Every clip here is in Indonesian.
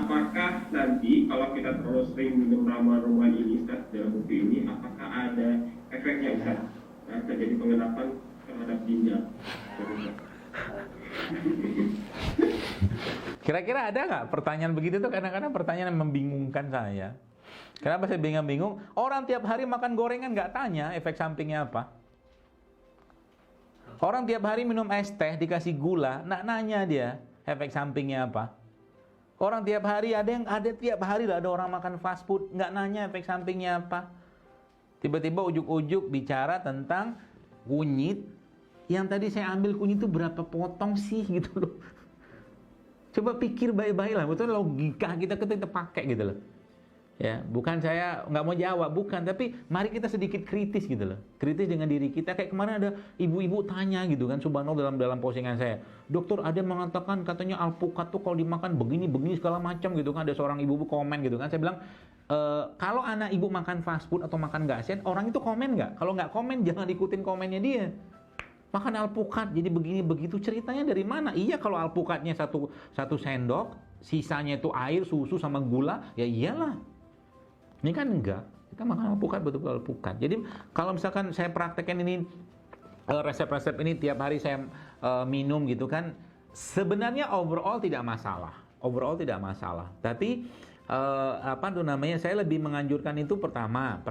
apakah nanti kalau kita terlalu sering minum ramuan-ramuan ini, Ustaz, dalam buku ini, apakah ada efeknya, Ustaz? Terjadi pengenapan terhadap ginjal? Kira-kira ada nggak pertanyaan begitu tuh? Kadang-kadang pertanyaan yang membingungkan saya. Kenapa saya bingung? Orang tiap hari makan gorengan nggak tanya efek sampingnya apa. Orang tiap hari minum es teh dikasih gula, nggak nanya dia efek sampingnya apa. Orang tiap hari ada tiap hari lah ada orang makan fast food, nggak nanya efek sampingnya apa. Tiba-tiba ujuk-ujuk bicara tentang kunyit. Yang tadi saya ambil kunyit itu berapa potong sih gitu loh. Coba pikir baik-baik lah, betul logika kita pakai gitu loh. Ya, bukan saya nggak mau jawab, bukan, tapi mari kita sedikit kritis gitu loh. Kritis dengan diri kita. Kayak kemarin ada ibu-ibu tanya gitu kan, subhanallah dalam postingan saya. Dokter, ada yang mengatakan katanya alpukat tuh kalau dimakan begini segala macam gitu kan. Ada seorang ibu komen gitu kan. Saya bilang, kalau anak ibu makan fast food atau makan nggak sehat, orang itu komen nggak? Kalau nggak komen, jangan ikutin komennya dia. Makan alpukat jadi begini begitu, ceritanya dari mana? Iya, kalau alpukatnya satu sendok, sisanya itu air, susu sama gula, ya iyalah. Ini kan enggak, kita makan alpukat, betul-betul alpukat. Jadi kalau misalkan saya praktekkan ini, resep-resep ini tiap hari saya minum gitu kan, sebenarnya overall tidak masalah. Tapi saya lebih menganjurkan itu pertama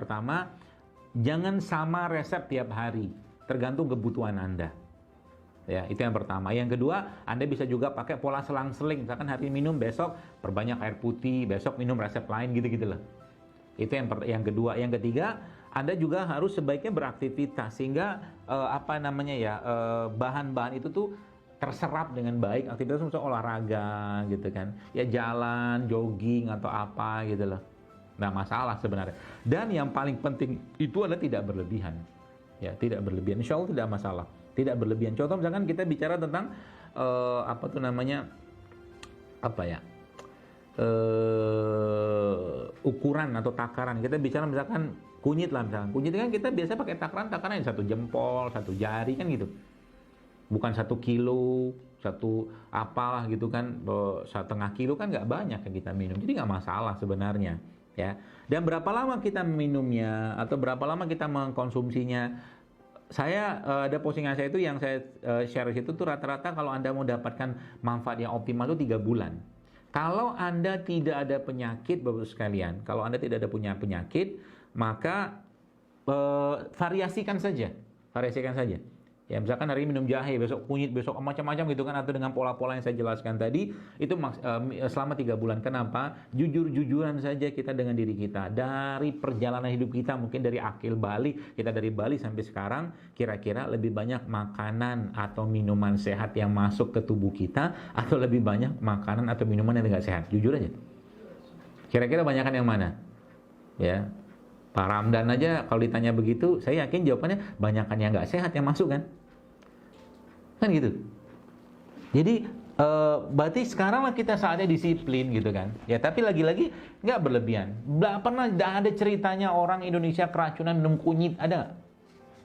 jangan sama resep tiap hari, tergantung kebutuhan Anda. Ya, itu yang pertama. Yang kedua, Anda bisa juga pakai pola selang-seling. Misalkan hari minum, besok perbanyak air putih, besok minum resep lain gitu-gitu loh. Itu yang kedua. Yang ketiga, Anda juga harus sebaiknya beraktivitas sehingga bahan-bahan itu tuh terserap dengan baik. Aktivitas misalnya olahraga gitu kan. Ya jalan, jogging atau apa gitu loh. Nggak masalah sebenarnya. Dan yang paling penting itu adalah tidak berlebihan. Ya, tidak berlebihan. Insya Allah tidak masalah. Tidak berlebihan. Contoh misalkan kita bicara tentang ukuran atau takaran. Kita bicara misalkan kunyit lah misalkan. Kunyit kan kita biasa pakai takaran yang 1 jempol, 1 jari kan gitu. Bukan 1 kilo, 1 apalah gitu kan, 1,5 kilo kan nggak banyak yang kita minum. Jadi nggak masalah sebenarnya. Ya. Dan berapa lama kita minumnya atau berapa lama kita mengkonsumsinya? Saya ada postingan saya itu yang saya share itu tuh rata-rata kalau Anda mau dapatkan manfaat yang optimal itu 3 bulan. Kalau Anda tidak ada penyakit, Bapak sekalian, kalau Anda tidak ada punya penyakit, maka variasikan saja. Ya, misalkan hari ini minum jahe, besok kunyit, besok macam-macam gitu kan, atau dengan pola-pola yang saya jelaskan tadi, itu selama 3 bulan. Kenapa? Jujur-jujuran saja kita dengan diri kita. Dari perjalanan hidup kita, mungkin dari akil balik, kita dari Bali sampai sekarang, kira-kira lebih banyak makanan atau minuman sehat yang masuk ke tubuh kita, atau lebih banyak makanan atau minuman yang tidak sehat? Jujur aja. Kira-kira banyakan yang mana? Ya, Pak Ramdan aja kalau ditanya begitu, saya yakin jawabannya banyakan yang nggak sehat yang masuk kan? Kan gitu. Jadi berarti sekarang lah kita saatnya disiplin gitu kan. Ya tapi lagi-lagi nggak berlebihan. Nggak pernah ada ceritanya orang Indonesia keracunan minum kunyit, ada nggak?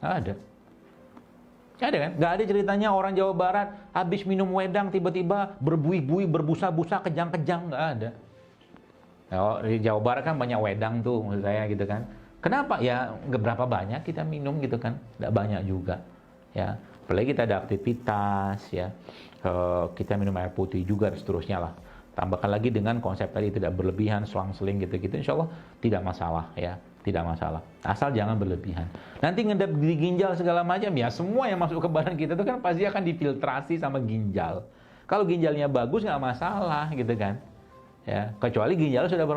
Nggak ada. Nggak ada kan? Nggak ada ceritanya orang Jawa Barat habis minum wedang tiba-tiba berbuih-buih, berbusa-busa, kejang-kejang, nggak ada. Di Jawa Barat kan banyak wedang tuh maksud saya gitu kan. Kenapa? Ya nggak berapa banyak kita minum gitu kan. Nggak banyak juga. Ya, apalagi kita ada aktivitas ya. Kita minum air putih juga dan seterusnya lah. Tambahkan lagi dengan konsep tadi tidak berlebihan, selang-seling gitu-gitu. Insya Allah tidak masalah ya. Tidak masalah. Asal jangan berlebihan. Nanti ngedap di ginjal segala macam ya. Semua yang masuk ke badan kita itu kan pasti akan difiltrasi sama ginjal. Kalau ginjalnya bagus nggak masalah gitu kan. Ya, kecuali ginjal sudah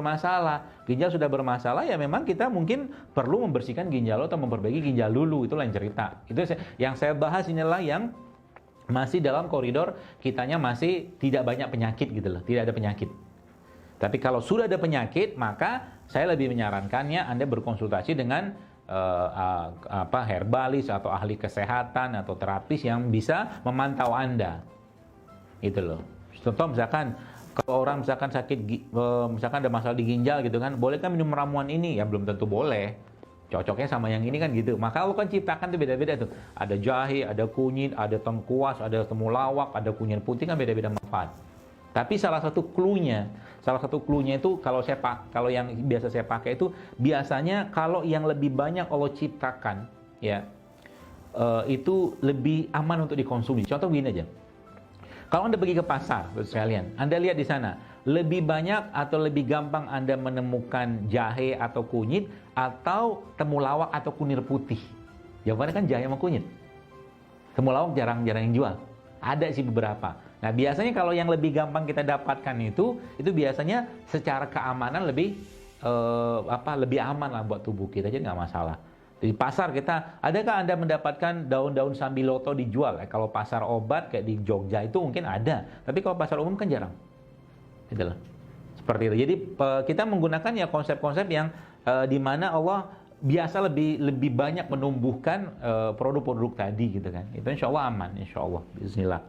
bermasalah ya memang kita mungkin perlu membersihkan ginjal atau memperbaiki ginjal dulu, itu lain cerita. Itu yang saya bahas inilah yang masih dalam koridor kitanya masih tidak banyak penyakit gitu loh, tidak ada penyakit. Tapi kalau sudah ada penyakit, maka saya lebih menyarankannya Anda berkonsultasi dengan herbalis atau ahli kesehatan atau terapis yang bisa memantau Anda. Gitu loh. Contoh misalkan kalau orang misalkan sakit, misalkan ada masalah di ginjal gitu kan, boleh kan minum ramuan ini? Ya belum tentu boleh. Cocoknya sama yang ini kan gitu. Maka Allah kan ciptakan tuh beda-beda tuh. Ada jahe, ada kunyit, ada tengkuas, ada temulawak, ada kunyit putih kan beda-beda manfaat. Tapi salah satu clue-nya itu kalau yang biasa saya pakai itu biasanya kalau yang lebih banyak Allah ciptakan, ya, itu lebih aman untuk dikonsumsi. Contoh begini aja. Kalau Anda pergi ke pasar, sekalian, Anda lihat di sana, lebih banyak atau lebih gampang Anda menemukan jahe atau kunyit atau temulawak atau kunir putih. Jawabannya kan jahe sama kunyit. Temulawak jarang-jarang yang jual. Ada sih beberapa. Nah, biasanya kalau yang lebih gampang kita dapatkan itu biasanya secara keamanan lebih lebih aman lah buat tubuh kita, jadi nggak masalah. Di pasar kita, adakah Anda mendapatkan daun-daun sambiloto dijual? Kalau pasar obat kayak di Jogja itu mungkin ada, tapi kalau pasar umum kan jarang. Itulah. Seperti itu. Jadi kita menggunakan ya konsep-konsep yang di mana Allah biasa lebih banyak menumbuhkan produk-produk tadi gitu kan. Itu insya Allah aman, insya Allah. Bismillah.